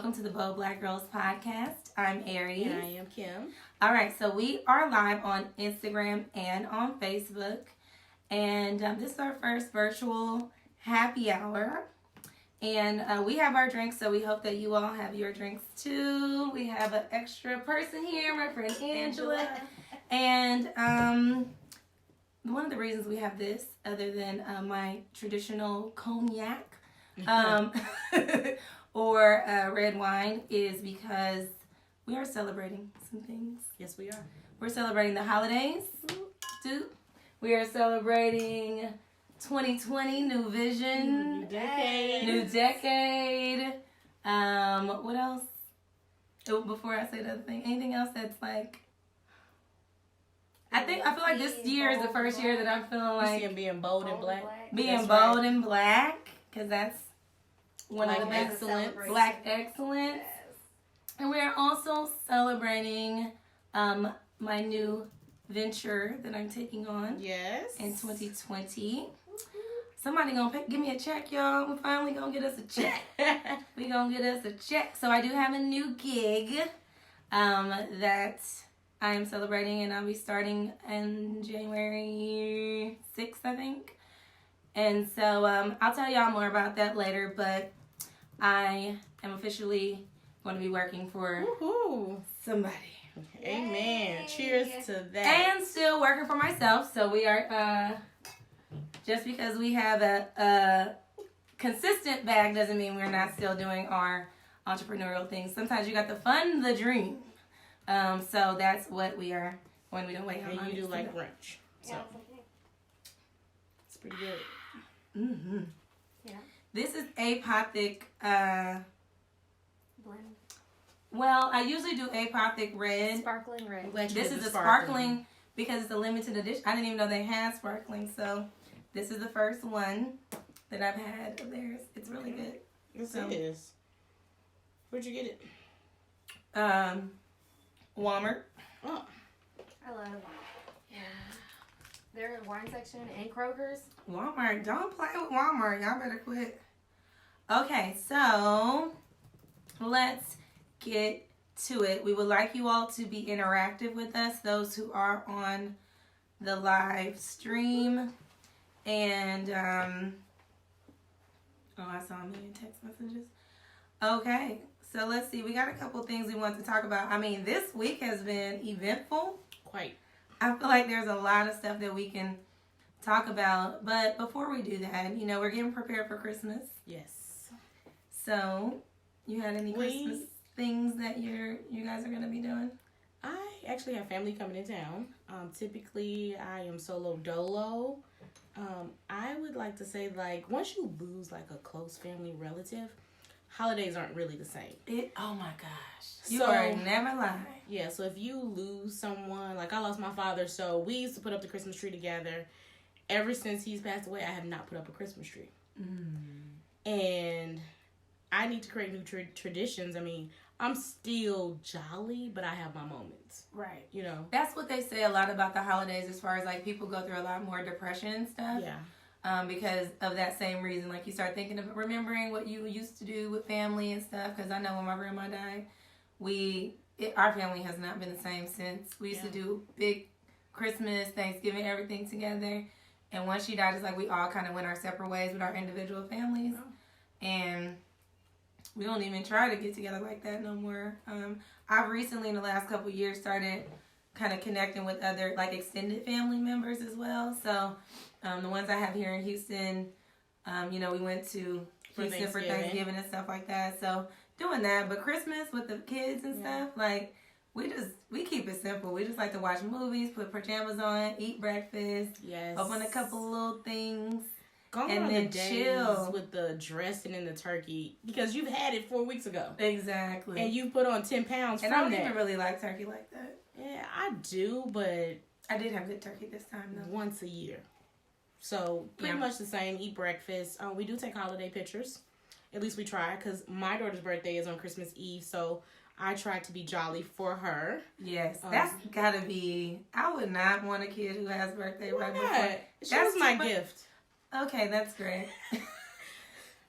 welcome to the Bold Black Girls podcast. I'm Aries. And I am Kim. All right, so we are live on Instagram and on Facebook. And this is our first virtual happy hour. And we have our drinks, so we hope that you all have your drinks too. We have an extra person here, my friend Angela. And one of the reasons we have this, other than my traditional cognac or red wine, is because we are celebrating some things. Yes, we are. We're celebrating the holidays. We are celebrating 2020, new vision. New decade. New decade. What else? Oh, before I say the other thing, anything else that's like... I feel like this year is the first year that I'm feeling like... being bold and black. Being bold and black, because that's one of the best. Excellence. Black excellence. Yes. And we are also celebrating my new venture that I'm taking on Yes. in 2020. Somebody gonna give me a check, y'all. We're finally gonna get us a check. We gonna get us a check. So I do have a new gig that I am celebrating, and I'll be starting in January 6th, I think. And so I'll tell y'all more about that later, but I am officially going to be working for somebody. Amen. Yay. Cheers to that. And still working for myself. So we are, just because we have a consistent bag doesn't mean we're not still doing our entrepreneurial things. Sometimes you got to fund the dream. So that's what we are when we don't wait. And you do like brunch. So it's pretty good. Mm-hmm. Yeah. This is apothic. Blend. Well, I usually do apothic red. Sparkling red. This is a sparkling because it's a limited edition. I didn't even know they had sparkling, so this is the first one that I've had of theirs. It's really good. Yes, So- it is. Where'd you get it? Walmart. Oh, I love it. Yeah. Their wine section and Kroger's. Walmart. Don't play with Walmart. Y'all better quit. Okay, so let's get to it. We would like you all to be interactive with us, those who are on the live stream. And, I saw a million text messages. Okay, so let's see. We got a couple things we want to talk about. I mean, this week has been eventful. quite. I feel like there's a lot of stuff that we can talk about. But before we do that, we're getting prepared for Christmas. Yes. So, you had any Christmas things that you guys are going to be doing? I actually have family coming in town. Typically, I am solo dolo. I would like to say, like, once you lose, like, a close family relative, holidays aren't really the same. Oh my gosh. You So- are never lying. Yeah, so if you lose someone, like I lost my father, so we used to put up the Christmas tree together. Ever since he's passed away, I have not put up a Christmas tree. And I need to create new traditions. I mean, I'm still jolly, but I have my moments, Right. That's what they say a lot about the holidays, as far as like people go through a lot more depression and stuff. Yeah. Because of that same reason. Like you start thinking of remembering what you used to do with family and stuff. Because I know when my grandma died, our family has not been the same since. We used to do big Christmas, Thanksgiving, everything together. And once she died, it's like we all kind of went our separate ways with our individual families. Oh. And we don't even try to get together like that no more. I've recently, in the last couple of years, started kind of connecting with other like extended family members as well. So the ones I have here in Houston, we went to Houston for Thanksgiving and stuff like that. So doing that, but Christmas with the kids and stuff, like we keep it simple. We just like to watch movies, put pajamas on, eat breakfast, Yes. open a couple little things. Go and on then the days chill. with the dressing and the turkey because you've had it 4 weeks ago. Exactly. And you put on 10 pounds And from I don't that. even really like turkey like that. Yeah, I do, but I did have good turkey this time, though. once a year. So pretty Yeah. much the same. Eat breakfast. We do take holiday pictures. At least we try, because my daughter's birthday is on Christmas Eve, so I try to be jolly for her. Yes, that's gotta be... I would not want a kid who has birthday right before. She was my too much- gift. Okay, that's great.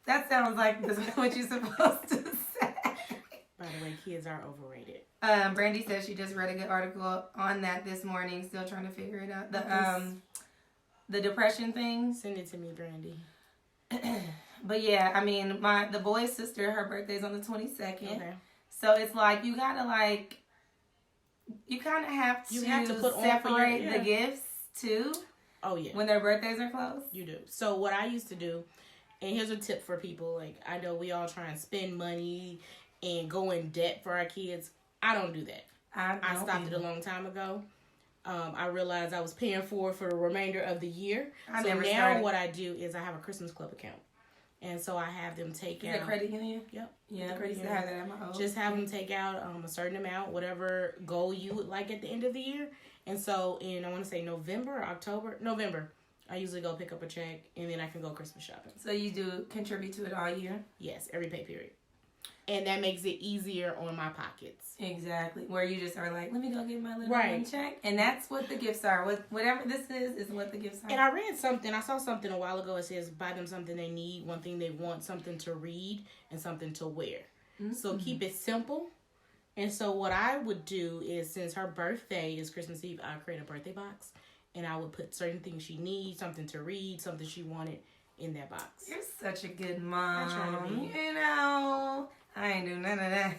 That sounds like what you're supposed to say. By the way, kids are overrated. Brandy says she just read a good article on that this morning. Still trying to figure it out. The depression thing. Send it to me, Brandy. But yeah, I mean, the boy's sister, her birthday's on the 22nd. Okay. So it's like you gotta you kind of have to put separate on the gifts too. Oh yeah. When their birthdays are close. You do. So what I used to do, and here's a tip for people, like I know we all try and spend money and go in debt for our kids. I don't do that. I stopped it a long time ago. I realized I was paying for the remainder of the year. What I do is I have a Christmas club account. And so I have them take out. Is it credit union? Yep. Yeah, I used to have that at my old. Just have them take out a certain amount, whatever goal you would like at the end of the year. And so I want to say November, I usually go pick up a check and then I can go Christmas shopping. So you do contribute to it all year? Yes, every pay period. And that makes it easier on my pockets. Exactly. Where you just are like, let me go get my little one check. And that's what the gifts are. Whatever this is what the gifts are. And I saw something a while ago. It says buy them something they need, one thing they want, something to read, and something to wear. Mm-hmm. So keep it simple. And so what I would do is, since her birthday is Christmas Eve, I'll create a birthday box. And I would put certain things she needs, something to read, something she wanted in that box. You're such a good mom. I'm trying to be. You know, I ain't do none of that.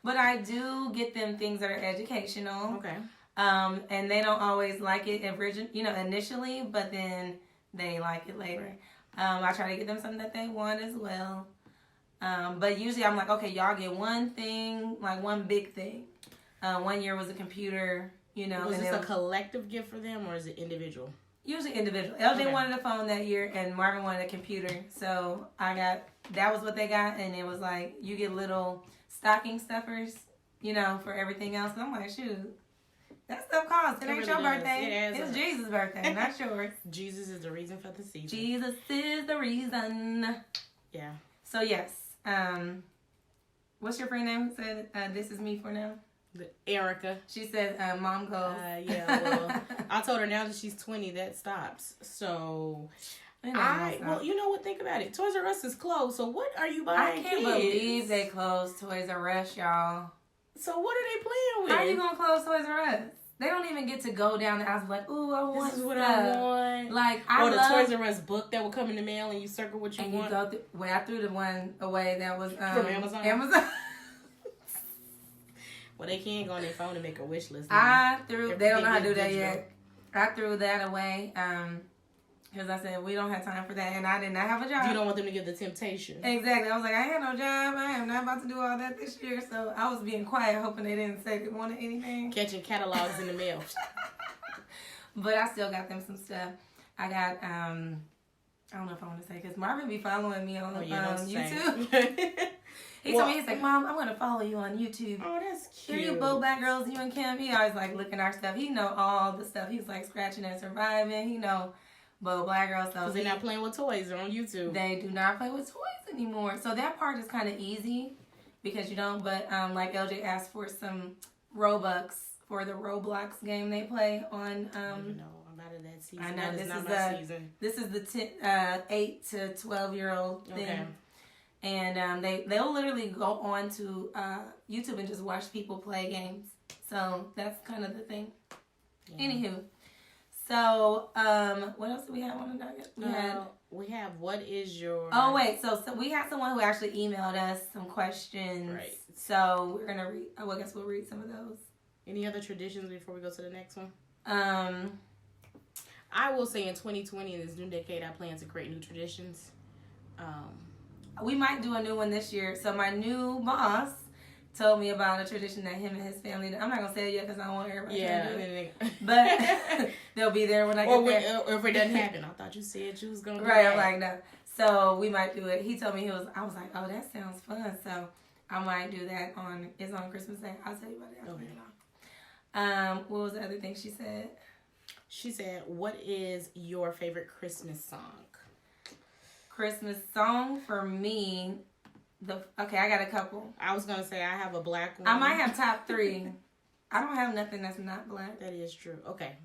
But I do get them things that are educational. Okay. And they don't always like it initially, but then they like it later. I try to get them something that they want as well. But usually I'm like, okay, y'all get one thing, like one big thing. 1 year was a computer, Was this a collective gift for them or is it individual? Usually individual. LJ wanted a phone that year and Marvin wanted a computer. So that was what they got. And it was like, you get little stocking stuffers, for everything else. And I'm like, shoot, that stuff costs. It ain't your birthday. It's Jesus' birthday, not yours. Jesus is the reason for the season. Jesus is the reason. Yeah. So yes. What's your friend name who said, this is me for now? Erica. She said, mom goes. Well, I told her now that she's 20, that stops. So, you know what? Think about it. Toys R Us is closed. So, what are you buying? I can't believe they closed Toys R Us, y'all. So, what are they playing with? How are you going to close Toys R Us? They don't even get to go down the aisle like, ooh, I want this is what I want. Like, or the Toys R Us book that will come in the mail and you circle what you want. I threw the one away that was from Amazon. Well, they can't go on their phone and make a wish list. They don't know how to do that yet. I threw that away because I said we don't have time for that, and I did not have a job. You don't want them to get the temptation. Exactly. I was like, I had no job. I am not about to do all that this year, so I was being quiet, hoping they didn't say they wanted anything. Catching catalogs in the mail. But I still got them some stuff. I got I don't know if I want to say because Marvin be following me on YouTube. He told me, he's like, Mom, I'm going to follow you on YouTube. Oh, that's cute. Hear you both black girls, you and Kim. He always like looking our stuff. He know all the stuff. He's like scratching and surviving. He know both black girls. Because they're not playing with toys. They're on YouTube. They do not play with toys anymore. So that part is kind of easy because you don't. But like LJ asked for some Robux for the Roblox game they play on. I don't know. I'm out of that season. I know. This is the 8 to 12-year-old thing. Okay. And they'll literally go on to YouTube and just watch people play games. So that's kind of the thing. Yeah. Anywho, so what else do we have on the nugget? We have what is your... Oh, wait. So we have someone who actually emailed us some questions. Right. So we're going to read... I guess we'll read some of those. Any other traditions before we go to the next one? I will say in 2020, in this new decade, I plan to create new traditions. We might do a new one this year. So my new boss told me about a tradition that him and his family... I'm not going to say it yet because I don't want everybody to do it. But they'll be there when I get there. Or if it doesn't happen. I thought you said you was going to do that. Right, I'm like, no. So we might do it. He told me I was like, oh, that sounds fun. So I might do that it's on Christmas Day. I'll tell you about it. Okay. What was the other thing she said? She said, what is your favorite Christmas song? Christmas song for me, I got a couple. I was gonna say I have a black one. I might have top 3. I don't have nothing that's not black. That is true. Okay.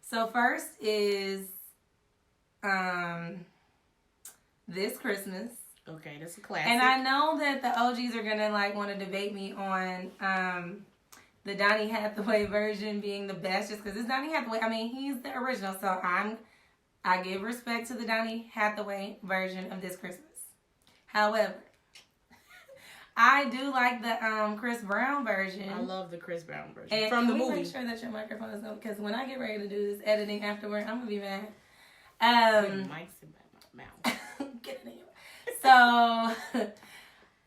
So first is This Christmas. Okay, that's a classic. And I know that the OGs are gonna like want to debate me on the Donny Hathaway version being the best, just because it's Donny Hathaway. I mean, he's the original, so I give respect to the Donny Hathaway version of This Christmas. However, I do like the Chris Brown version. I love the Chris Brown version And from the can we movie. make sure that your microphone is on? Because when I get ready to do this editing afterward, I'm gonna be mad. Mike's in my mouth. Get it in. So,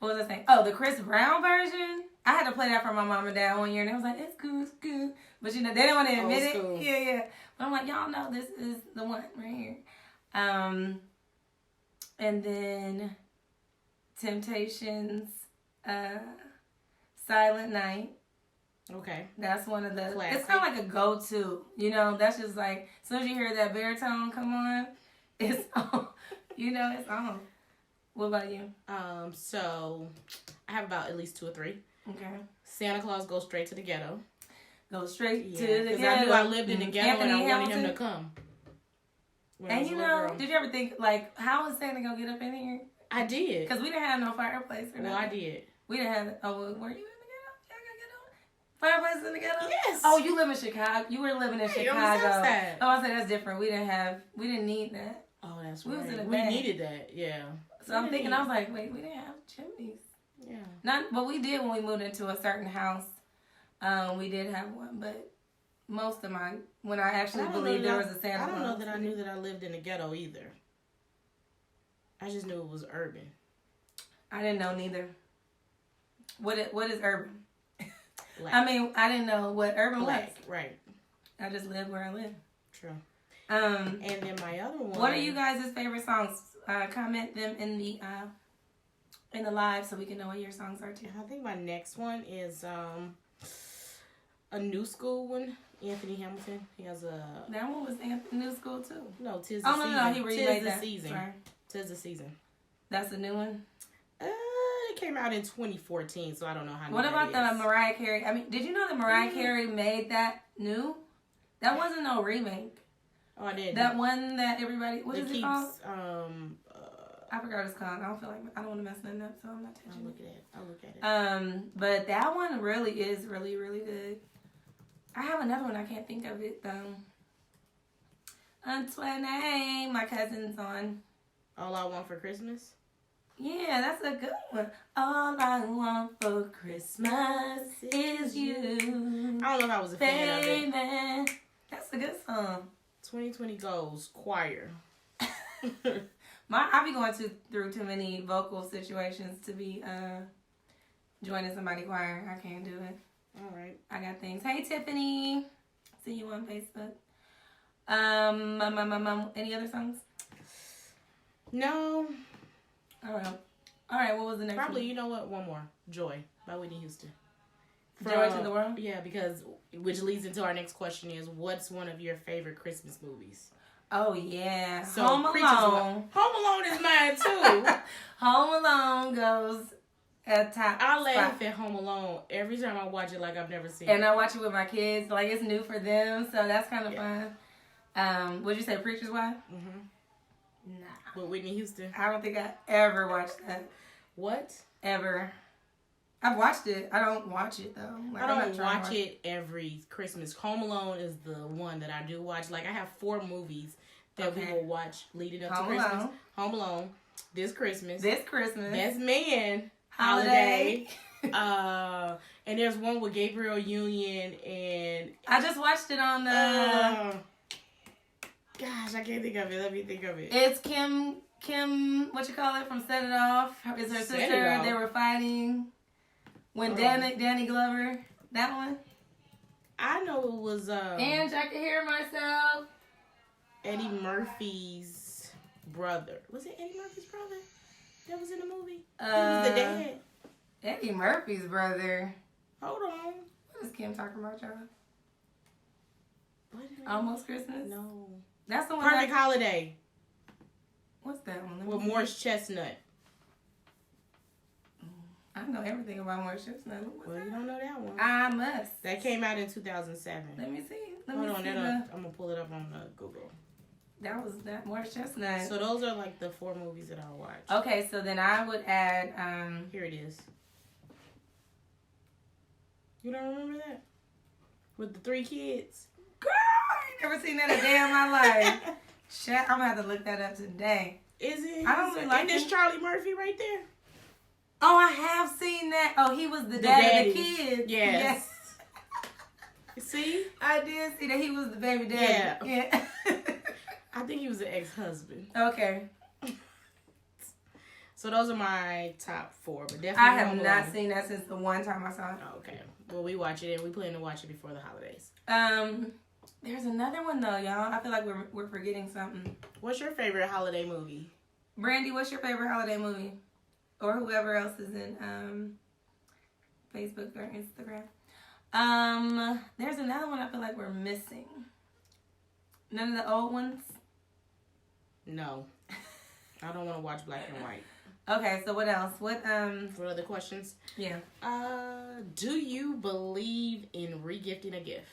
what was I saying? Oh, the Chris Brown version. I had to play that for my mom and dad one year, and they was like, "It's good, it's good," but you know they didn't want to admit it. School. Yeah. But I'm like, y'all know this is the one right here. And then Temptations, Silent Night. Okay. That's one of the. Classic. It's kind of like a go-to. You know, that's just like as soon as you hear that baritone come on, it's on. You know, it's on. What about you? So I have about at least 2 or 3. Okay. Santa Claus Goes Straight to the Ghetto. Go straight to the Because ghetto. I knew I lived in the ghetto Anthony and I wanted Hamilton. him to come. when I And was you a little know, girl. did you ever think like, how is Santa gonna get up in here? I did. Because we didn't have no fireplace or Well, nothing. I did. We didn't have. Oh, were you in the ghetto? Y'all got ghetto? Fireplace in the ghetto? Yes. Oh, you live in Chicago. You were living in Hey, on the Chicago. south side. Oh, I said that's different. We didn't need that. Oh, that's We right. was in a We bag. needed that. Yeah. So I'm thinking, I was like, wait, we didn't have chimneys. Yeah. Not, but we did when we moved into a certain house. We did have one, but most of mine, when I actually believed there was a Santa I don't know Claus. that I knew that I lived in the ghetto either. I just knew it was urban. I didn't know neither. What is urban? Black. I mean, I didn't know what urban Black. was. Right. I just lived where I live. True. And then my other one. what are you guys' favorite songs? Comment them in the live so we can know what your songs are too. I think my next one is a new school one. Anthony Hamilton. He has a. That one was New School too. No, Tis the Oh Season. no, he remade Tis that. the Season. Sorry. Tis the Season. That's a new one. It came out in 2014, so I don't know how. What new about that the is. Mariah Carey? I mean, did you know that Mariah Carey made that new? That wasn't no remake. Oh, I did. That one that everybody. What is it called? I forgot what it's called. I don't feel like I don't want to mess nothing up, so I'm not touching it. I'll look at it. But that one really is really, really good. I have another one. I can't think of it though. Antoine, my cousin's on. All I Want for Christmas. Yeah, that's a good one. All I want for Christmas is you. I don't know if I was a fan of it. Baby. That's a good song. 2020 Goals Choir. I be going through too many vocal situations to be joining somebody choir. I can't do it. All right. I got things. Hey Tiffany, see you on Facebook. Any other songs? No. All right. What was the next Probably. one? You know what? One more. Joy by Whitney Houston. Joy to the World. Yeah, because which leads into our next question is, what's one of your favorite Christmas movies? Oh yeah, So, Home Alone. Home Alone is mine too. Home Alone goes at top. I laugh spot. at Home Alone every time I watch it like I've never seen And it. I watch it with my kids. Like it's new for them, so that's kind of Yeah. fun. Would you say Preacher's Wife? Mm-hmm. Nah, With Whitney Houston. I don't think I ever watched that. What? Ever. I've watched it. I don't watch it though. Like, I I'm not don't trying to watch it every Christmas. Home Alone is the one that I do watch. Like I have 4 movies that we Okay. will watch leading up Home to Christmas. Alone. Home Alone. This Christmas. This Christmas. Best Man. Holiday. And there's one with Gabrielle Union and I just watched it on the. gosh, I can't think of it. Let me think of it. It's Kim. What you call it from Set It Off? It's her Set It sister. Off. They were fighting. When Oh. Danny Glover. That one. I know it was And I can hear myself. Eddie Murphy's brother. Was it Eddie Murphy's brother that was in the movie? He was the dad. Eddie Murphy's brother. Hold on. What is Kim talking about, y'all? What? Almost Christmas? No. That's the one. Perfect Holiday What's that one? Let me with see. Morris Chestnut. I know everything about Morris Chestnut. Well, you don't know that one. I must. That came out in 2007. Let me see. Let Hold me on, see. I'm gonna pull it up on Google. That was that Morris Chestnut. So those are like the 4 movies that I'll watch. Okay, so then I would add. Here it is. You don't remember that? With the 3 kids? Girl, I ain't never seen that a day in my life. Shit, I'm gonna have to look that up today. Is it? I don't really like this it. Charlie Murphy right there? Oh, I have seen that. Oh, he was the dad of the kids. Yes. See? I did see that he was the baby daddy. Yeah. I think he was an ex-husband. Okay. So those are my top 4, but definitely I have Home not Alone. seen that since the one time I saw it. Okay. Well, we watch it and we plan to watch it before the holidays. There's another one though, y'all. I feel like we're forgetting something. What's your favorite holiday movie? Brandy, what's your favorite holiday movie? Or whoever else is in Facebook or Instagram. There's another one I feel like we're missing. None of the old ones? No. I don't want to watch black and white. Okay, so what else? What other questions? Yeah. Do you believe in regifting a gift?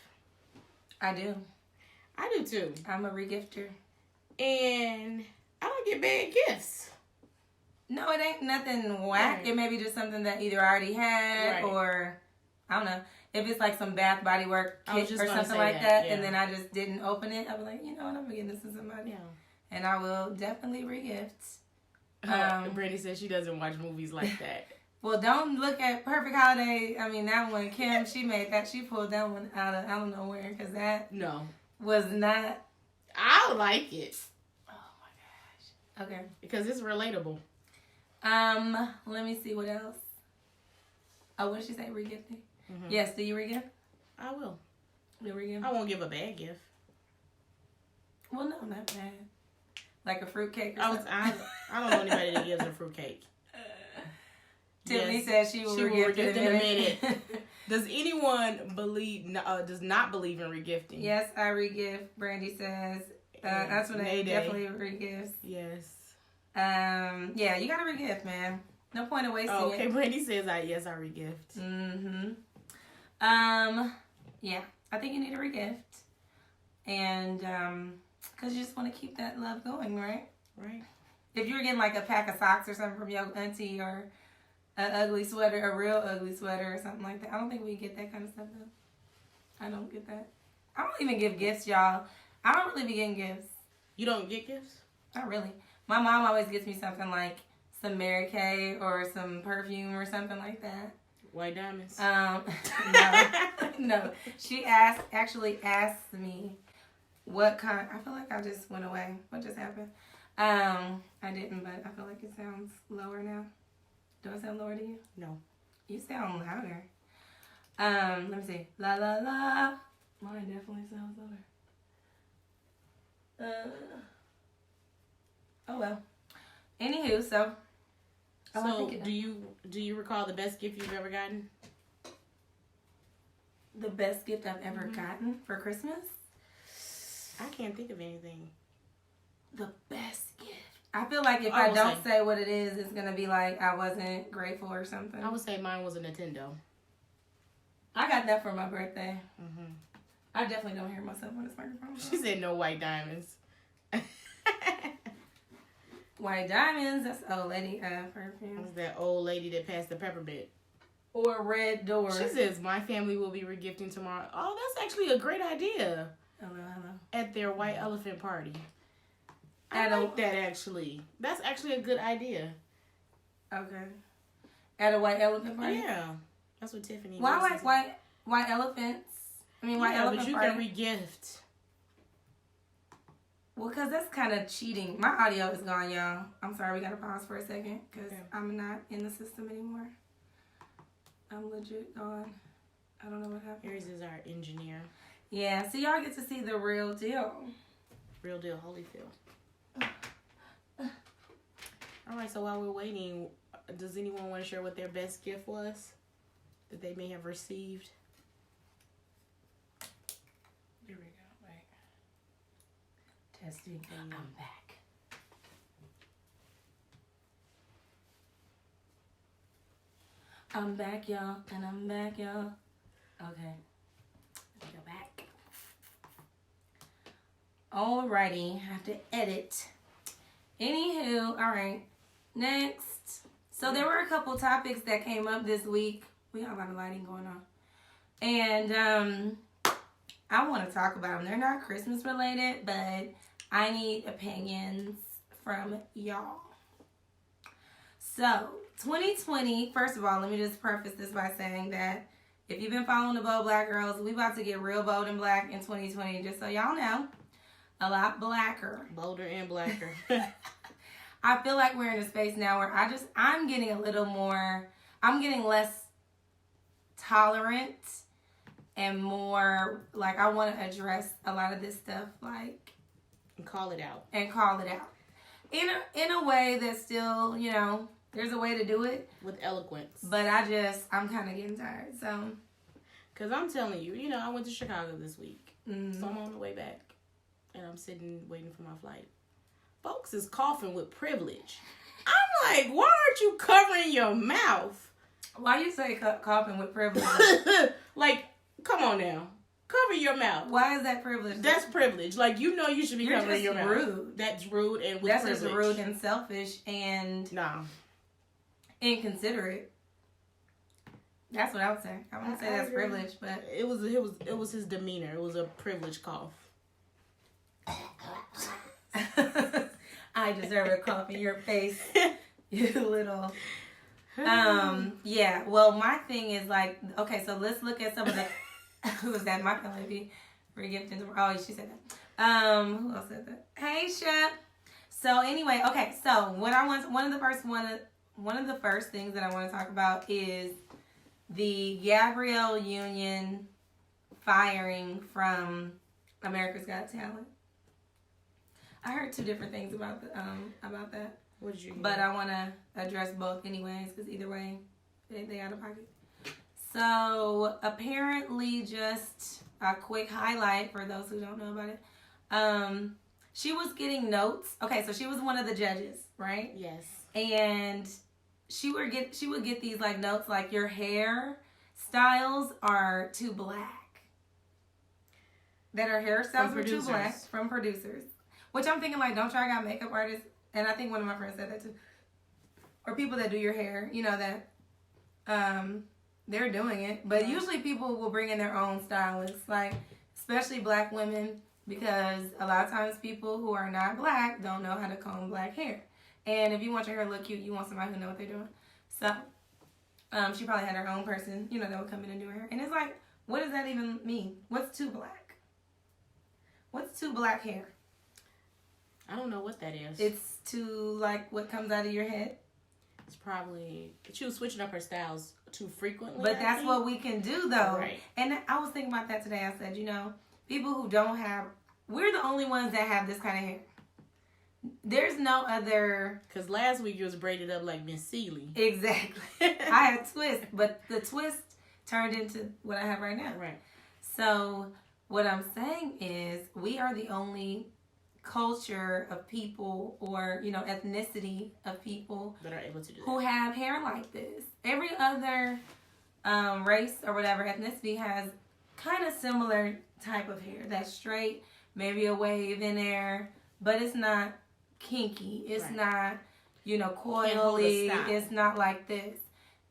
I do. I do too. I'm a regifter. And I don't get bad gifts. No, it ain't nothing whack. Right. It may be just something that either I already had Right. or I don't know. If it's like some Bath Body Work I was kit just or gonna something say like that, that, yeah. and then I just didn't open it, I'll be like, you know what, I'm giving this to somebody. Yeah. And I will definitely regift. Brandy says she doesn't watch movies like that. Well, don't look at Perfect Holiday. I mean, that one, Kim, she pulled that one out of, I don't know where, because that No. was not. I like it. Oh my gosh. Okay. Because it's relatable. Let me see what else. Oh, what did she say? Regifting? Mm-hmm. Yes, do you regift? I will. Do you regift? I won't give a bad gift. Well, no, not bad. Like a fruitcake or I something? don't know anybody that gives a fruitcake. Tiffany Yes, said she will regift in a minute. Does anyone does not believe in regifting? Yes, I regift. Brandy says. That's when I definitely regifts. Yes. Yeah, you gotta regift, man. No point in wasting Okay, it. Brandy says I regift. Mm-hmm. Yeah, I think you need to regift. And, because you just want to keep that love going, right? Right. If you're getting like a pack of socks or something from your auntie or an ugly sweater, a real ugly sweater or something like that. I don't think we get that kind of stuff though. I don't get that. I don't even give gifts, y'all. I don't really be getting gifts. You don't get gifts? Not really. My mom always gets me something like some Mary Kay or some perfume or something like that. White diamonds? No. She actually asked me what kind. I feel like I just went away. What just happened? I didn't, but I feel like it sounds lower now. Do I sound lower to you? No. You sound louder. Let me see. La la la. Mine definitely sounds louder. Oh well. Anywho, so. So do you recall the best gift you've ever gotten? The best gift I've ever gotten for Christmas? I can't think of anything. The best gift. I feel like if I don't say what it is, it's going to be like I wasn't grateful or something. I would say mine was a Nintendo. I got that for my birthday. Mm-hmm. I definitely don't hear myself on this microphone. She said no white diamonds. White diamonds, that's old lady perfume. It was that old lady that passed the peppermint. Or red door. She says my family will be regifting tomorrow. Oh, that's actually a great idea. Hello. At their white elephant party. I like that actually. That's actually a good idea. Okay. At a white elephant party? Yeah. That's what Tiffany Why like white elephants? I mean, white elephant but you party. can regift. Well, because that's kind of cheating. My audio is gone, y'all. I'm sorry, we got to pause for a second because I'm not in the system anymore. I'm legit gone. I don't know what happened. Here's is our engineer. Yeah, so y'all get to see the real deal. Real deal Holyfield. All right, so while we're waiting, does anyone want to share what their best gift was that they may have received? Here we go. Wait. Testing. I'm back. I'm back, y'all. And I'm back, y'all. Okay. Let's go back. Alrighty, I have to edit. Anywho, all right. Next. So there were a couple topics that came up this week. We got a lot of lighting going on. And I want to talk about them. They're not Christmas related, but I need opinions from y'all. So, 2020, first of all, let me just preface this by saying that if you've been following the Bold Black Girls, we about to get real bold and black in 2020, just so y'all know. A lot blacker. Bolder and blacker. I feel like we're in a space now where I'm getting a little more, I'm getting less tolerant and more, like, I want to address a lot of this stuff, like. And call it out. In a way that's still, you know, there's a way to do it. With eloquence. But I'm kind of getting tired, so. Because I'm telling you, you know, I went to Chicago this week. Mm-hmm. So I'm on the way back. And I'm sitting waiting for my flight. Folks is coughing with privilege. I'm like, why aren't you covering your mouth? Why you say coughing with privilege? Like, come on now. Cover your mouth. Why is that privilege? That's privilege. Like, you know you should be covering your mouth. Rude. That's rude and with That's privilege. just rude and selfish and inconsiderate. That's what I would say. I wouldn't say that's privilege, but it was his demeanor. It was a privilege cough. I deserve a cough in your face, you little. Yeah. Well, my thing is like, okay, so let's look at some of the. Who was that? My lady for gifting. Oh, she said that. Who else said that? Hey, Chef. So anyway, okay. So what I want, one of the first things that I want to talk about is the Gabrielle Union firing from America's Got Talent. I heard two different things about that. What did you hear? But I want to address both anyways, because either way, they out of pocket. So, apparently, just a quick highlight for those who don't know about it. She was getting notes. Okay, so she was one of the judges, right? Yes. And she would get these like notes like your hair styles are too black. That her hairstyles were too black from producers. Which I'm thinking like, don't y'all got makeup artists? And I think one of my friends said that too. Or people that do your hair, you know, that they're doing it. But usually people will bring in their own stylists, like especially black women, because a lot of times people who are not black don't know how to comb black hair. And if you want your hair to look cute, you want somebody who knows what they're doing. So she probably had her own person, you know, that would come in and do her hair. And it's like, what does that even mean? What's too black? What's too black hair? I don't know what that is. It's too, like, what comes out of your head. It's probably, she was switching up her styles too frequently. But that's what we can do, though. Right. And I was thinking about that today. I said, you know, people who don't have, we're the only ones that have this kind of hair. There's no other. Because last week it was braided up like Miss Seeley. Exactly. I had a twist, but the twist turned into what I have right now. Right. So what I'm saying is we are the only culture of people, or you know, ethnicity of people that are able to do who have hair like this. Every other race or whatever ethnicity has kind of similar type of hair that's straight, maybe a wave in there, but it's not kinky, it's not, you know, coily, it's not like this.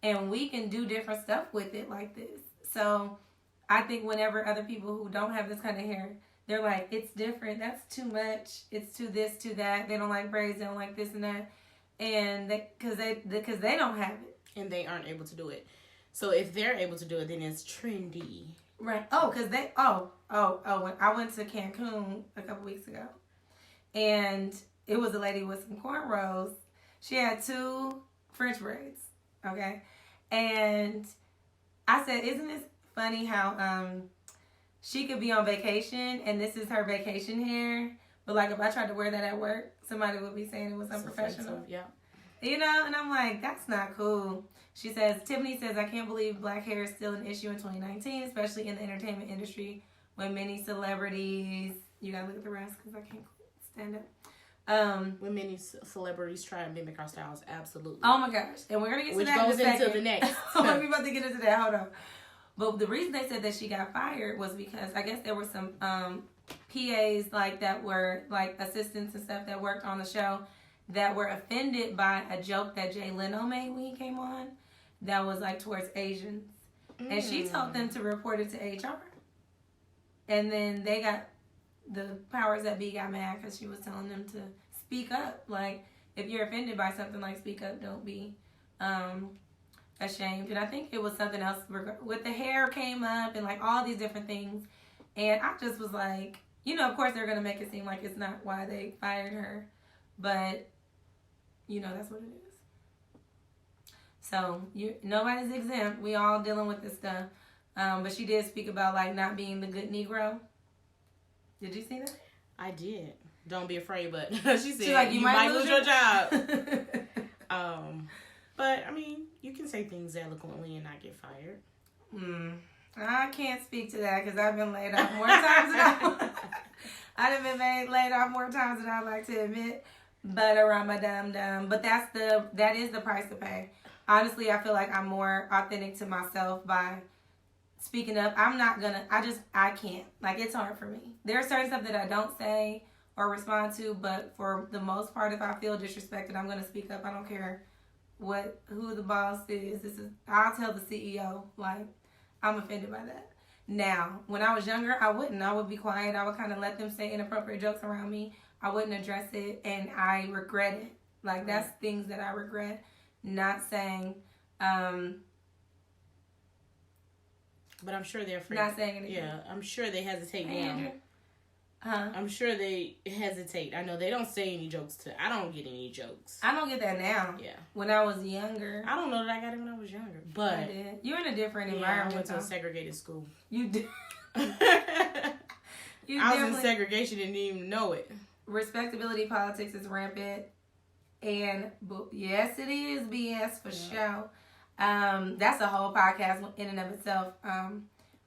And we can do different stuff with it like this. So I think whenever other people who don't have this kind of hair, they're like, it's different, that's too much, it's too this, too that, they don't like braids, they don't like this and that, and because they don't have it. And they aren't able to do it. So if they're able to do it, then it's trendy. Right. Oh, because when I went to Cancun a couple weeks ago, and it was a lady with some cornrows. She had 2 French braids, okay? And I said, isn't it funny how she could be on vacation, and this is her vacation hair, but like if I tried to wear that at work, somebody would be saying it was unprofessional. Yeah. You know, and I'm like, that's not cool. She says, Tiffany says, I can't believe black hair is still an issue in 2019, especially in the entertainment industry, when many celebrities, you gotta look at the rest because I can't stand up. When many celebrities try and mimic our styles, absolutely. Oh my gosh. And we're gonna get to that in a second. Which goes into the next. We're about to get into that, hold on. But the reason they said that she got fired was because I guess there were some PAs like that were like assistants and stuff that worked on the show that were offended by a joke that Jay Leno made when he came on that was like towards Asians. And she told them to report it to HR. And then they got, the powers that be got mad because she was telling them to speak up. Like, if you're offended by something, like, speak up. Don't be ashamed. And I think it was something else with the hair came up and, like, all these different things. And I just was like, you know, of course they're going to make it seem like it's not why they fired her. But, you know, that's what it is. So, nobody's exempt. We all dealing with this stuff. But she did speak about, like, not being the good Negro. Did you see that? I did. Don't be afraid, but she said she's like, you might lose your job. But, I mean, you can say things eloquently and not get fired. I can't speak to that because I've been laid off more times than I've been laid off more times than I'd like to admit. But around my dum-dum. But that is the price to pay. Honestly, I feel like I'm more authentic to myself by speaking up. I can't. Like, it's hard for me. There's certain stuff that I don't say or respond to, but for the most part, if I feel disrespected, I'm going to speak up. I don't care who the boss is. I'll tell the CEO, like, I'm offended by that. Now, when I was younger, I wouldn't. I would be quiet. I would kind of let them say inappropriate jokes around me. I wouldn't address it, and I regret it. Like, that's things that I regret not saying. But I'm sure they're afraid. Not saying anything. Yeah, I'm sure they hesitate now. Huh? I'm sure they hesitate. I know they don't say any jokes I don't get any jokes. I don't get that now. Yeah. When I was younger. I don't know that I got it when I was younger. But I did. You're in a different I environment. went to a segregated school. You did. I was in segregation and didn't even know it. Respectability politics is rampant. And yes, it is BS for sure. That's a whole podcast in and of itself.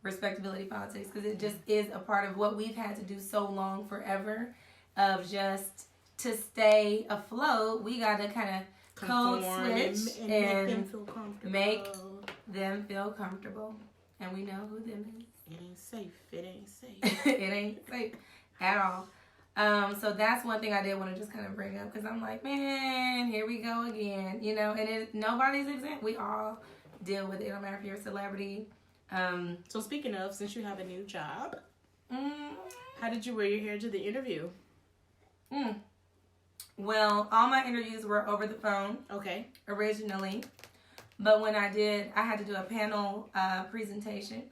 Respectability politics, because it just is a part of what we've had to do so long, forever, of just to stay afloat. We got to kind of code switch and make them feel comfortable. And we know who them is. It ain't safe. It ain't safe. It ain't safe at all. So that's one thing I did want to just kind of bring up, because I'm like, man, here we go again, you know, and nobody's exempt. We all deal with it, no matter if you're a celebrity. So speaking of, since you have a new job, how did you wear your hair to the interview? Well, all my interviews were over the phone. Okay. Originally. But when I had to do a panel presentation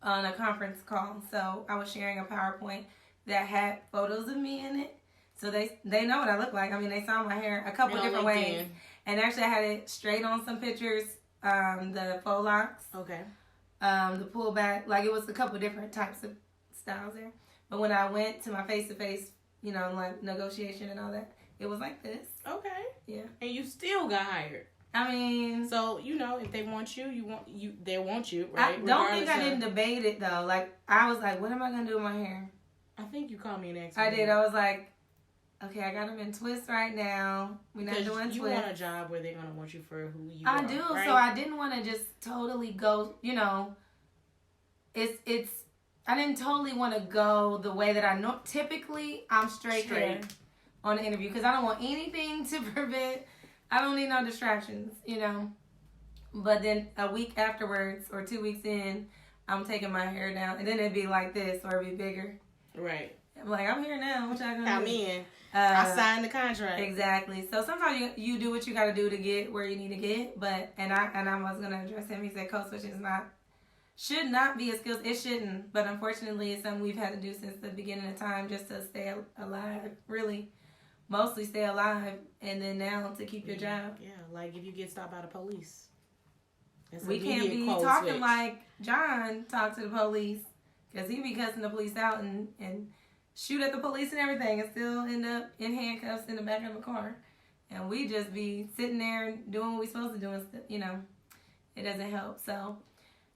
on a conference call. So I was sharing a PowerPoint that had photos of me in it. So they know what I look like. I mean, they saw my hair a couple different ways. And actually, I had it straight on some pictures, the faux locks. Okay. The pullback. Like, it was a couple different types of styles there. But when I went to my face-to-face, you know, like negotiation and all that, it was like this. Okay. Yeah. And you still got hired. I mean, so, you know, if they want you, they want you, right? I don't think I didn't debate it, though. Like, I was like, what am I going to do with my hair? I think you called me and asked me. I did. I was like, okay, I got them in twists right now. We're not doing twists. You want a job where they're going to want you for who you are. I do. Right? So I didn't want to just totally go, you know, I didn't totally want to go the way that I know. Typically, I'm straight hair on the interview, because I don't want anything to prevent. I don't need no distractions, you know. But then a week afterwards or 2 weeks in, I'm taking my hair down, and then it'd be like this, or it'd be bigger. Right. I'm like, I'm here now. What y'all gonna do? I'm in. I signed the contract. Exactly. So sometimes you do what you got to do to get where you need to get. But I was gonna address him. He said code switching should not be a skill. It shouldn't. But unfortunately, it's something we've had to do since the beginning of time, just to stay alive. Really, mostly stay alive, and then now to keep your job. Yeah, like if you get stopped by the police. We can't be talking like John talked to the police, because he be cussing the police out and shoot at the police and everything, and still end up in handcuffs in the back of a car. And we just be sitting there and doing what we're supposed to do, and you know, it doesn't help. So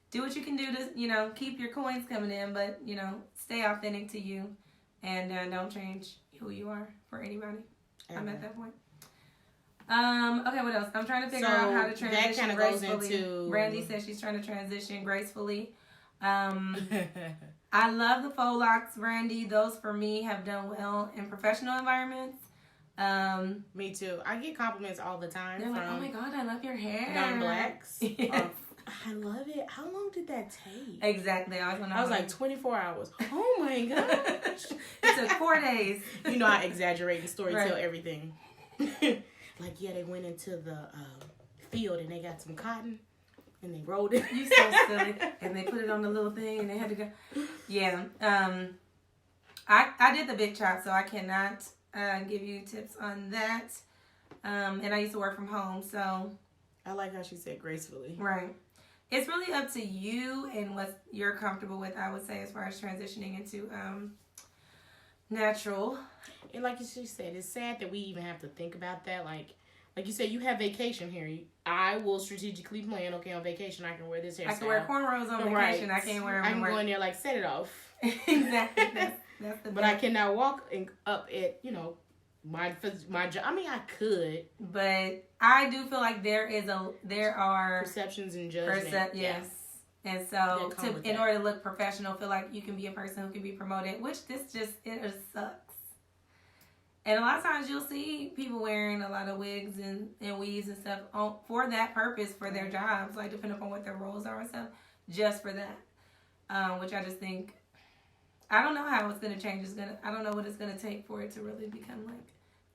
do what you can do to, you know, keep your coins coming in, but, you know, stay authentic to you, and don't change who you are for anybody. I'm at that point. Okay, what else? I'm trying to figure out how to transition gracefully. Brandy says she's trying to transition gracefully. I love the faux locks, Brandy. Those for me have done well in professional environments. Me too. I get compliments all the time They're from like, oh my God, I love your hair. non-blacks. Yes. I love it. How long did that take? Exactly. I was like 24 hours. Oh my gosh. It took 4 days. You know, I exaggerate and story Right. tell everything. Like, yeah, they went into the field and they got some cotton and they rolled it. You so silly. And they put it on the little thing and they had to go. Yeah. I did the big chop, so I cannot give you tips on that. And I used to work from home, so. I like how she said gracefully. Right. It's really up to you and what you're comfortable with, I would say, as far as transitioning into natural. And like she said, it's sad that we even have to think about that. Like you said, you have vacation here. I will strategically plan, okay, on vacation, I can wear this hairstyle. I can wear cornrows on vacation. Right. I can't wear them. I can go in there, like, set it off. Exactly. That's the But I cannot walk up at, my job. I mean, I could. But I do feel like there are perceptions and judgment. Yes. And so, in order to look professional, feel like you can be a person who can be promoted, which it just sucks. And a lot of times you'll see people wearing a lot of wigs and weaves and stuff for that purpose, for their jobs, like depending upon what their roles are and stuff, just for that. Which I just think, I don't know how it's going to change. I don't know what it's going to take for it to really become like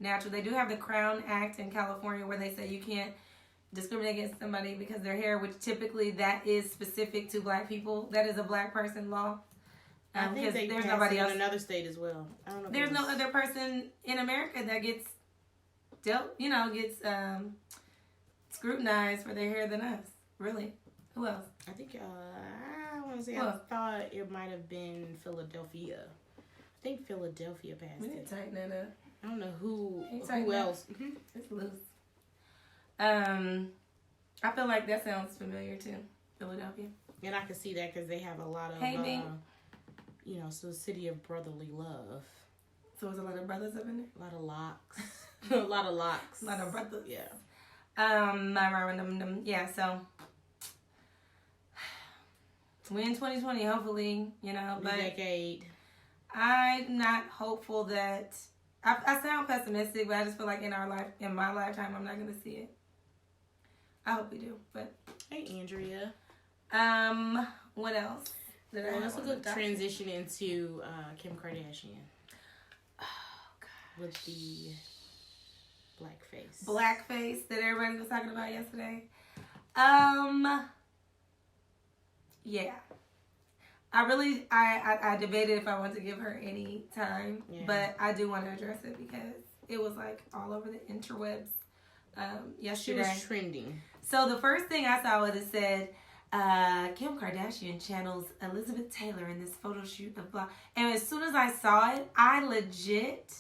natural. They do have the Crown Act in California where they say you can't discriminate against somebody because of their hair, which typically that is specific to black people. That is a black person law. I think there's nobody else in another state as well. I don't know. There's no other person in America that gets scrutinized for their hair than us. Really? Who else? I think I want to say I thought it might have been Philadelphia. I think Philadelphia passed We need to tighten that up. I don't know who else. Mm-hmm. It's loose. I feel like that sounds familiar too. Philadelphia. And I can see that because they have a lot of, so city of brotherly love. So there's a lot of brothers up in there? A lot of locks. A lot of locks. A lot of brothers. Yeah. Yeah, so we in 2020, hopefully, but decade. I'm not hopeful that I sound pessimistic, but I just feel like in my lifetime, I'm not gonna see it. I hope we do, but hey, Andrea. What else? Let's a good transition into Kim Kardashian. Oh God. With the blackface. Blackface that everybody was talking about yesterday. Yeah. I debated if I wanted to give her any time, but I do want to address it because it was like all over the interwebs yesterday. She was trending. So the first thing I saw was it said, Kim Kardashian channels Elizabeth Taylor in this photo shoot of blah. And as soon as I saw it, I legit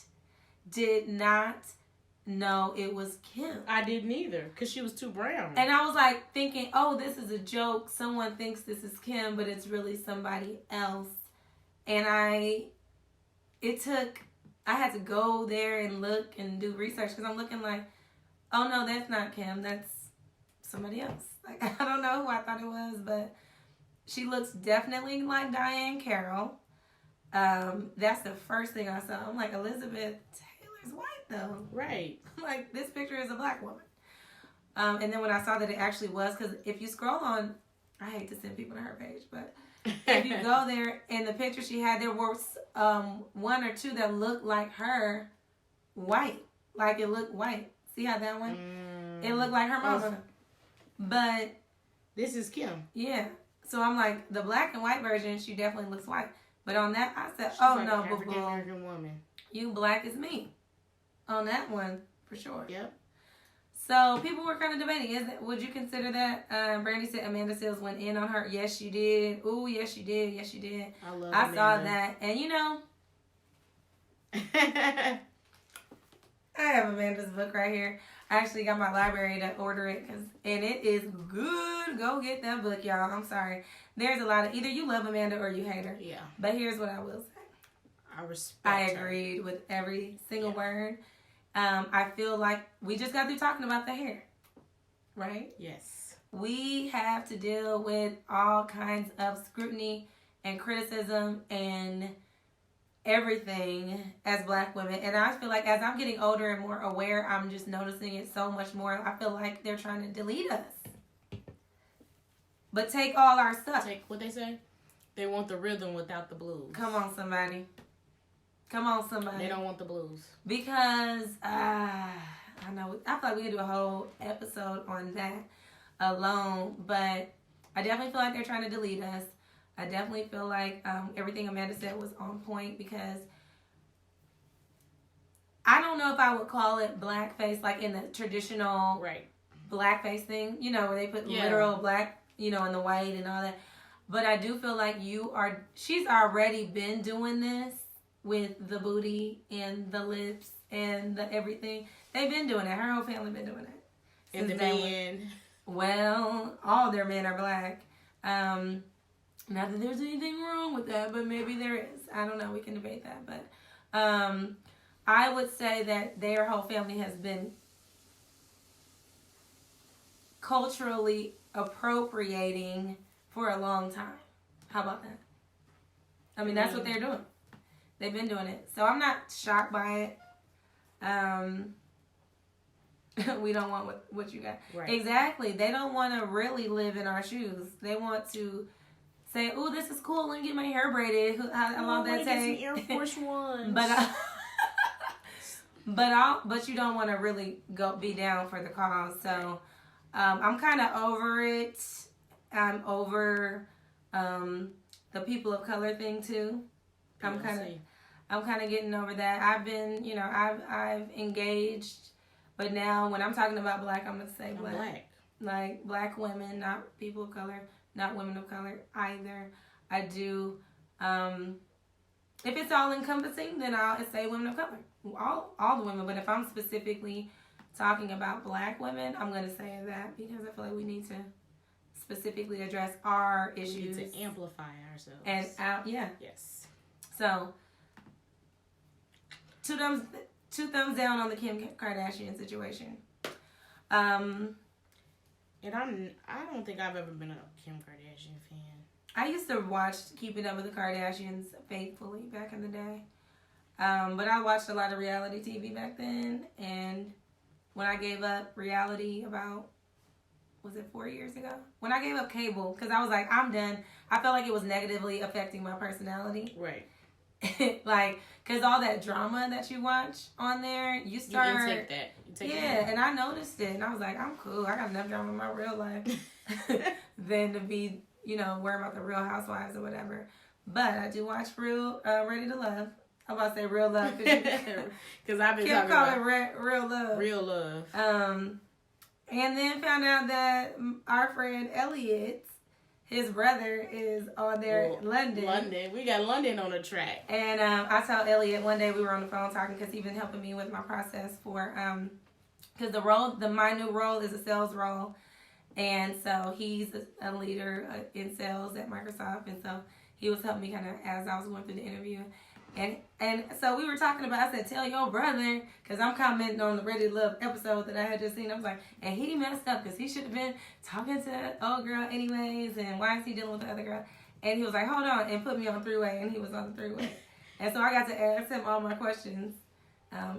did not know it was Kim. I didn't either because she was too brown. And I was like thinking, oh, this is a joke. Someone thinks this is Kim, but it's really somebody else. And I had to go there and look and do research because I'm looking like, oh no, that's not Kim. That's somebody else. Like, I don't know who I thought it was, but she looks definitely like Diane Carroll. That's the first thing I saw. I'm like, Elizabeth Taylor's white though. Right. Like, this picture is a black woman. And then when I saw that it actually was, because if you scroll on, I hate to send people to her page, but if you go there, in the picture she had, there were one or two that looked like her white. Like, it looked white. See how that one? It looked like her mama. But this is Kim. Yeah. So I'm like, the black and white version, she definitely looks white. But on that, I said, she's oh like no, an African American woman. You black as me. On that one, for sure. Yep. So people were kind of debating. Would you consider that? Brandy said Amanda Seales went in on her. Yes, she did. Ooh, yes, she did. Yes, she did. I saw that. And I have Amanda's book right here. I actually got my library to order it, and it is good. Go get that book, y'all. I'm sorry. There's a lot of, either you love Amanda or you hate her. Yeah. But here's what I will say. I respect her. Agreed with every single word. I feel like we just got through talking about the hair, right? Yes. We have to deal with all kinds of scrutiny and criticism and everything as Black women. And I feel like as I'm getting older and more aware, I'm just noticing it so much more. I feel like they're trying to delete us. But take all our stuff. Take what they say? They want the rhythm without the blues. Come on, somebody. Come on, somebody. They don't want the blues. Because, I know, I feel like we could do a whole episode on that alone. But I definitely feel like they're trying to delete us. I definitely feel like everything Amanda said was on point, because I don't know if I would call it blackface, like in the traditional blackface thing, you know, where they put literal black, you know, in the white and all that. But I do feel like she's already been doing this with the booty and the lips and the everything. They've been doing it. Her whole family been doing it. And the men. Well, all their men are black. Not that there's anything wrong with that, but maybe there is. I don't know. We can debate that. But I would say that their whole family has been culturally appropriating for a long time. How about that? I mean, that's what they're doing. They've been doing it. So I'm not shocked by it. We don't want what you got. Right. Exactly. They don't want to really live in our shoes. They want to say, "Oh, this is cool. Let me get my hair braided. How long that take?" Air Force Ones. But you don't want to really be down for the cause. So I'm kind of over it. I'm over the people of color thing too. I'm kind of getting over that. I've been, you know, I've engaged, but now when I'm talking about black, I'm gonna say black. Like black women, not people of color, not women of color either. I do. If it's all encompassing, then I'll say women of color, all the women. But if I'm specifically talking about black women, I'm gonna say that, because I feel like we need to specifically address our issues. We need to amplify ourselves. And Yes. So, two thumbs down on the Kim Kardashian situation. And I don't think I've ever been a Kim Kardashian fan. I used to watch Keeping Up with the Kardashians faithfully back in the day. But I watched a lot of reality TV back then. And when I gave up reality about, was it 4 years ago? When I gave up cable, because I was like, I'm done. I felt like it was negatively affecting my personality. Right. Like, because all that drama that you watch on there, you start... You intake that. And I noticed it. And I was like, I'm cool. I got enough drama in my real life than to be, you know, worrying about the Real Housewives or whatever. But I do watch Ready to Love. I'm about to say Real Love. Because I've been Kim talking called about it Real Love. Real Love. And then found out that our friend Elliot, his brother, is on there in London. We got London on the track. And I told Elliot one day, we were on the phone talking, because he's been helping me with my process for, because my new role is a sales role. And so he's a leader in sales at Microsoft. And so he was helping me kind of as I was going through the interview. And so we were talking about, I said, tell your brother, because I'm commenting on the Ready to Love episode that I had just seen. I was like, and he messed up, because he should have been talking to the old girl anyways, and why is he dealing with the other girl? And he was like, hold on, and put me on three-way, and he was on the three-way. And so I got to ask him all my questions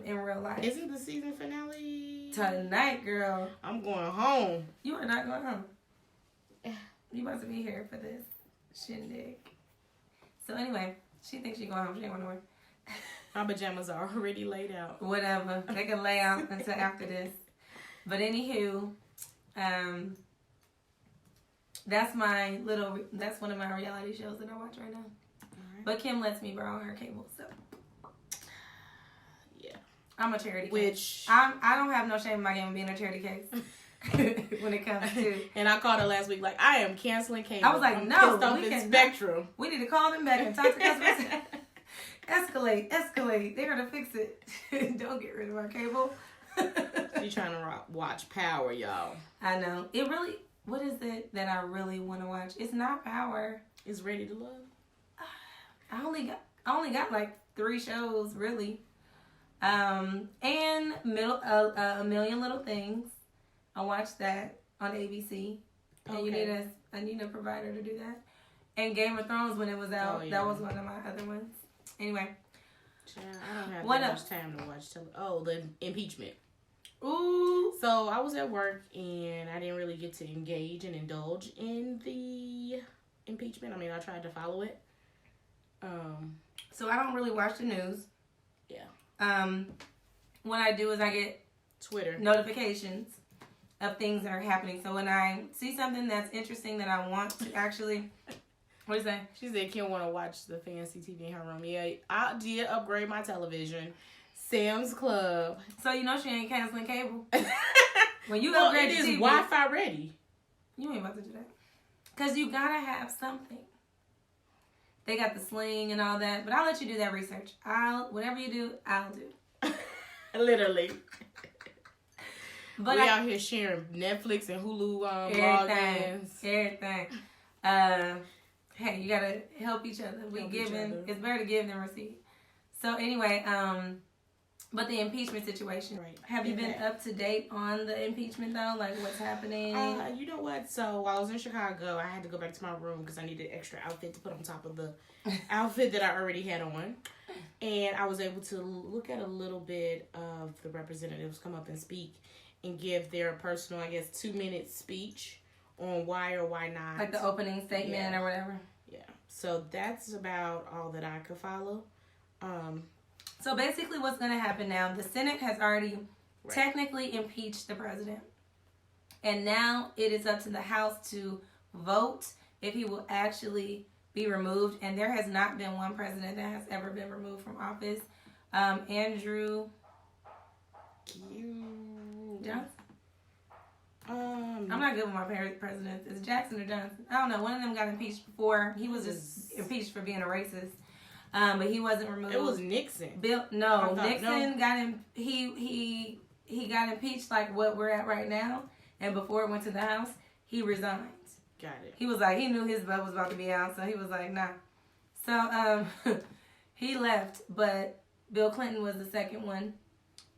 in real life. Isn't the season finale tonight, girl? I'm going home. You are not going home. You about to be here for this shindig. So anyway, she thinks she's going home. She ain't going nowhere. My pajamas are already laid out. Whatever. They can lay out until after this. But anywho, that's one of my reality shows that I watch right now. Right. But Kim lets me borrow her cable, so yeah. I'm a charity case. I don't have no shame in my game of being a charity case. When it comes to, and I called her last week like, I am canceling cable. I was like, no, we can Spectrum. We need to call them back and talk to customers. Escalate. They're gonna fix it. Don't get rid of our cable. She's trying to watch Power, y'all. I know. It really. What is it that I really want to watch? It's not Power. It's Ready to Love. I only got like 3 shows really. And A Million Little Things. I watched that on ABC. And you need a provider to do that. And Game of Thrones when it was out. Oh, yeah. That was one of my other ones. Anyway. Child, I don't have What that else? much time to watch the impeachment. Ooh. So I was at work and I didn't really get to engage and indulge in the impeachment. I mean, I tried to follow it. So I don't really watch the news. Yeah. What I do is I get Twitter notifications of things that are happening. So when I see something that's interesting that I want to actually, what is that? She said Kim want to watch the fancy TV in her room. Yeah, I did upgrade my television. Sam's Club. So you know she ain't canceling cable. When you Well, upgrade it your is TV, Wi-Fi ready. you ain't about to do that. Because you gotta have something. They got the sling and all that, but I'll let you do that research. Whatever you do, I'll do. Literally. But we out here sharing Netflix and Hulu logins. Everything. Hey, you gotta help each other. It's better to give than receive. So anyway, but the impeachment situation. Right. Have you been up to date on the impeachment though? Like what's happening? You know what? So while I was in Chicago, I had to go back to my room because I needed an extra outfit to put on top of the outfit that I already had on. And I was able to look at a little bit of the representatives come up and speak and give their personal, 2-minute speech on why or why not. Like the opening statement or whatever. Yeah. So that's about all that I could follow. So basically what's going to happen now, the Senate has already technically impeached the president. And now it is up to the House to vote if he will actually be removed. And there has not been one president that has ever been removed from office. Andrew Johnson? I'm not good with my presidents. It's Jackson or Johnson. I don't know. One of them got impeached before. He was just impeached for being a racist. But he wasn't removed. It was Nixon. Nixon got him. He got impeached like what we're at right now. And before it went to the House, he resigned. Got it. He was like, he knew his butt was about to be out, so he was like, nah. So he left, but Bill Clinton was the second one.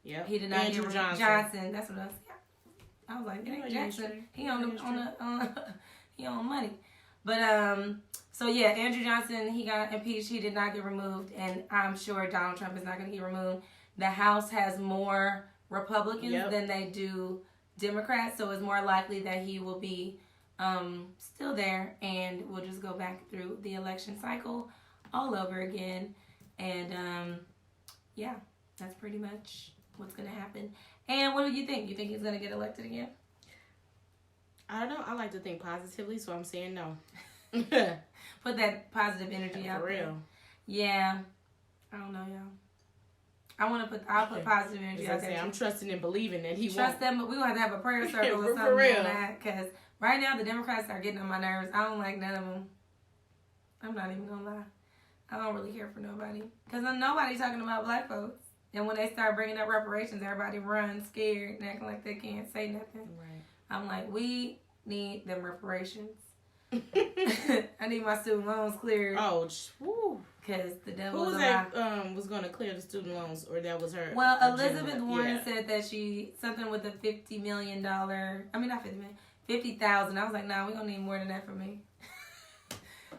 Yep. He did not Andrew get Johnson. That's what I was. I was like, it ain't Jackson. He on he on money. But so yeah, Andrew Johnson, he got impeached. He did not get removed, and I'm sure Donald Trump is not going to get removed. The House has more Republicans than they do Democrats, so it's more likely that he will be still there, and we'll just go back through the election cycle all over again. And yeah, that's pretty much what's going to happen. And what do you think? You think he's going to get elected again? I don't know. I like to think positively, so I'm saying no. Put that positive energy out there. For real. Yeah. I don't know, y'all. I'll put positive energy out there. I'm trusting and believing that he won't. Trust them, but we're going to have a prayer circle or something on that. Because right now, the Democrats are getting on my nerves. I don't like none of them. I'm not even going to lie. I don't really care for nobody. Because nobody's talking about black folks. And when they start bringing up reparations, everybody runs scared and acting like they can't say nothing. Right. I'm like, we need them reparations. I need my student loans cleared. Oh, because the devil Who was that was going to clear the student loans, or that was her? Well, Elizabeth Warren said that something with a $50 million. I mean, not $50 million, $50,000. I was like, nah, we're gonna need more than that for me.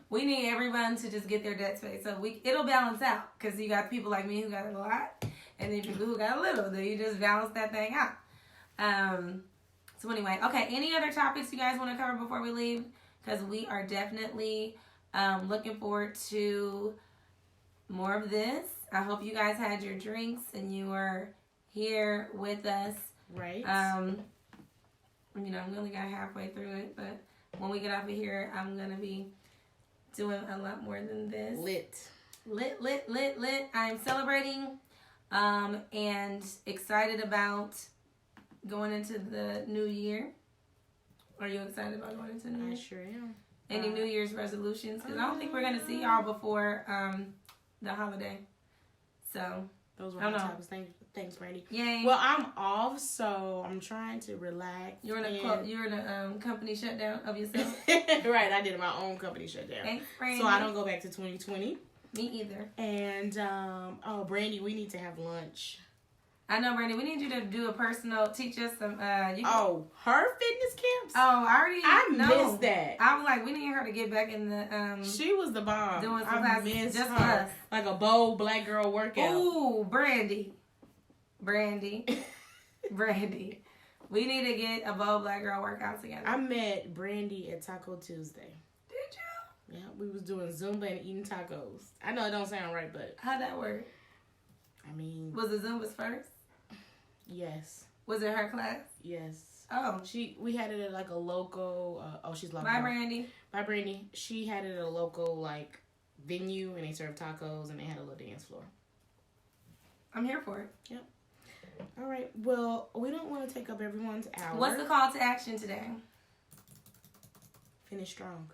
We need everyone to just get their debt paid, so it'll balance out. Because you got people like me who got a lot, and then people who got a little. Then you just balance that thing out. So anyway, okay. Any other topics you guys want to cover before we leave? Because we are definitely looking forward to more of this. I hope you guys had your drinks and you were here with us. Right. We only got halfway through it, but when we get off of here, I'm gonna be doing a lot more than this. Lit. I'm celebrating and excited about going into the new year. Are you excited about going into the new year? I sure am. Any New Year's resolutions? Because I don't think we're going to see y'all before the holiday. So, those were my topics. Thanks, Brandy. Yay. Well, I'm off, so I'm trying to relax. You're in a company shutdown of yourself? Right, I did my own company shutdown. Thanks, Brandy. So I don't go back to 2020. Me either. And, Brandy, we need to have lunch. I know, Brandy. We need you to do a personal, teach us some. Her fitness camps. Oh, I missed that. I was like, we need her to get back in the. She was the bomb. Doing some I classes missed just her. for us. Like a bold black girl workout. Ooh, Brandy. We need to get a bold black girl workout together. I met Brandy at Taco Tuesday. Did you? Yeah, we was doing Zumba and eating tacos. I know it don't sound right, but How'd that work? I mean, Was it Zumba's first? yes. Was it her class? Yes. Oh. We had it at like a local. She's loving. Bye, Brandy. Bye, Brandy. She had it at a local like venue, and they served tacos, and they had a little dance floor. I'm here for it. Yep. All right. Well, we don't want to take up everyone's hour. What's the call to action today? Finish strong.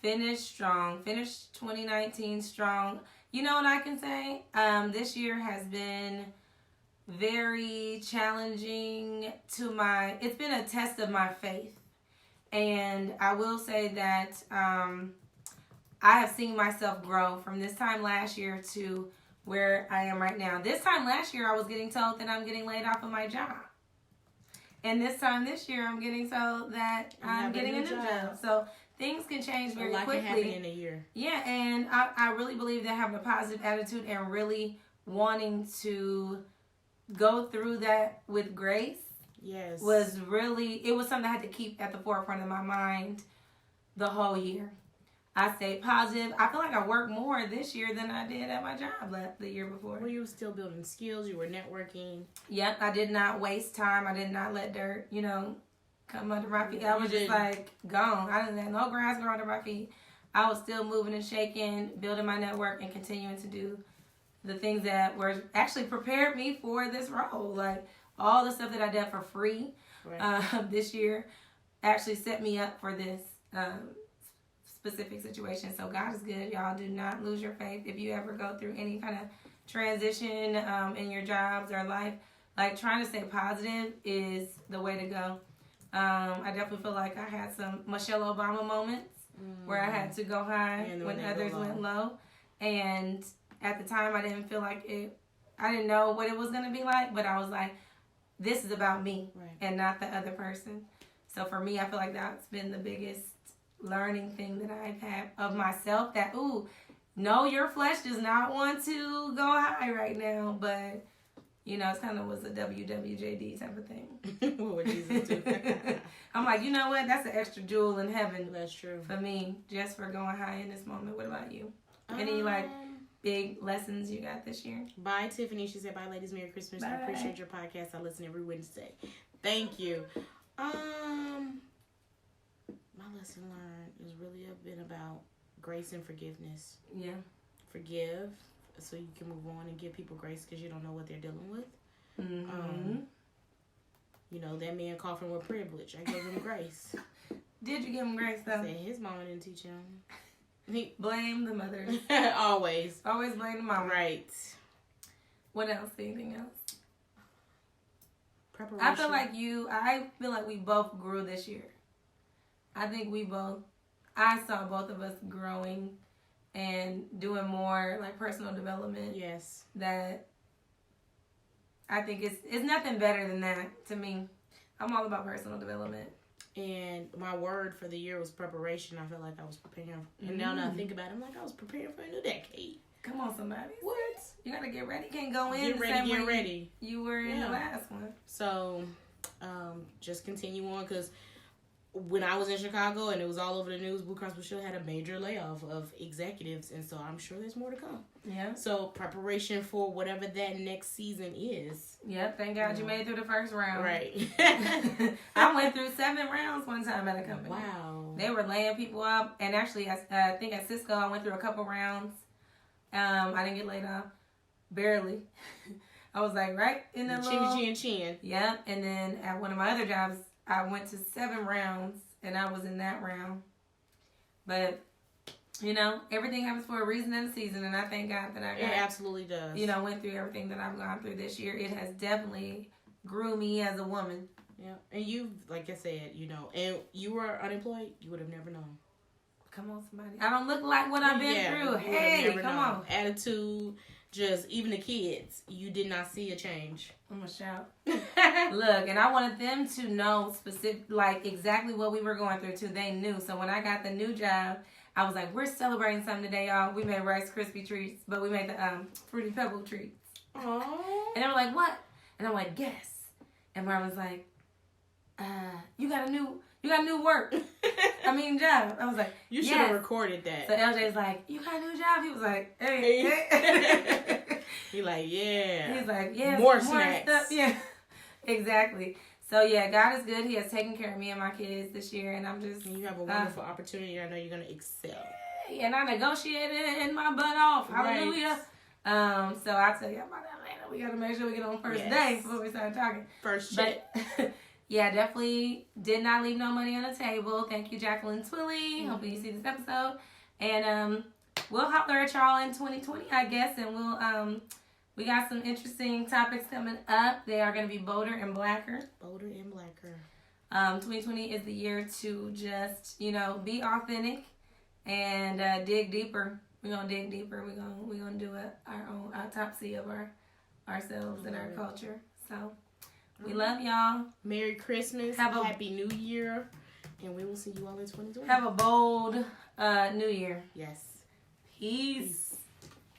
Finish strong. Finish 2019 strong. You know what I can say? This year has been very challenging it's been a test of my faith. And I will say that I have seen myself grow from this time last year to where I am right now. This time last year, I was getting told that I'm getting laid off of my job. And this time this year, I'm getting told that I'm getting a new job. So things can change very quickly. Can happen in a year. Yeah, and I really believe that having a positive attitude and really wanting to go through that with grace Yes. it was something I had to keep at the forefront of my mind the whole year. I stayed positive. I feel like I worked more this year than I did at my job the year before. Well, you were still building skills. You were networking. Yep, I did not waste time. I did not let dirt, come under my feet. I was just like gone. I didn't let no grass grow under my feet. I was still moving and shaking, building my network, and continuing to do the things that were actually prepared me for this role. Like all the stuff that I did for free this year actually set me up for this specific situation. So God is good. Y'all do not lose your faith. If you ever go through any kind of transition in your jobs or life, like trying to stay positive is the way to go. I definitely feel like I had some Michelle Obama moments where I had to go high when others went low. And at the time, I didn't feel like I didn't know what it was going to be like, but I was like, this is about me and not the other person. So for me, I feel like that's been the biggest learning thing that I've had of myself, that no, your flesh does not want to go high right now, but it kind of was a WWJD type of thing. What would Jesus do? I'm like, you know what, that's an extra jewel in heaven. That's true for me, just for going high in this moment. What about you? Any big lessons you got this year? Bye, Tiffany. She said, bye, ladies. Merry Christmas. Bye. I appreciate your podcast. I listen every Wednesday. Thank you. My lesson learned has really been about grace and forgiveness. Yeah. Forgive so you can move on and give people grace because you don't know what they're dealing with. Mm-hmm. That man coughing with privilege. I gave him grace. Did you give him grace, though? Said his mama didn't teach him. Blame the mothers. Always. Always blame the mama. Right. What else? Anything else? Preparation. I feel like we both grew this year. I saw both of us growing and doing more like personal development. Yes. That I think it's nothing better than that to me. I'm all about personal development. And my word for the year was preparation. I feel like I was preparing. And now that I think about it, I'm like, I was preparing for a new decade. Come on, somebody. What? You gotta get ready. You can't go in Get ready. You were in the last one. So, just continue on, because when I was in Chicago and it was all over the news, Blue Cross Blue Shield had a major layoff of executives, and so I'm sure there's more to come. Yeah. So preparation for whatever that next season is. Yep. Thank God you made it through the first round. Right. I went through 7 rounds one time at a company. Wow. They were laying people up, and actually, I think at Cisco, I went through a couple rounds. I didn't get laid off, barely. I was like right in the little chin. Yep. And then at one of my other jobs, I went to 7 rounds, and I was in that round. But, everything happens for a reason and a season, and I thank God that It absolutely does. went through everything that I've gone through this year. It has definitely grew me as a woman. Yeah. And you, like I said, and you were unemployed, you would have never known. Come on, somebody. I don't look like what I've been through. Hey, come on. Attitude, just even the kids, you did not see a change. I'm gonna shout. Look, and I wanted them to know like exactly what we were going through too. They knew. So when I got the new job, I was like, we're celebrating something today, y'all. We made Rice Krispie treats, but we made the Fruity Pebble treats. Aww. And they were like, what? And I'm like, guess. And Marvin's like, you got a new work. Job. I was like, you should have recorded that. So LJ's like, you got a new job? He was like, hey. He like, yeah. He's like, yeah, more snacks. Stuff. Yeah, exactly. So yeah, God is good. He has taken care of me and my kids this year, and I'm just. And you have a wonderful opportunity. I know you're gonna excel. And I negotiated my butt off. Hallelujah. Right. So I tell you about Atlanta. We gotta make sure we get on first day before we start talking. First check. But, yeah, definitely did not leave no money on the table. Thank you, Jacqueline Twilly. Hoping you see this episode. And we'll holler at y'all in 2020, I guess. And we'll we got some interesting topics coming up. They are going to be bolder and blacker. Bolder and blacker. 2020 is the year to just, be authentic and dig deeper. We're going to dig deeper. We're gonna do our own autopsy of ourselves and our culture. So... we love y'all. Merry Christmas. Happy New Year. And we will see you all in 2020. Have a bold New Year. Yes. Peace.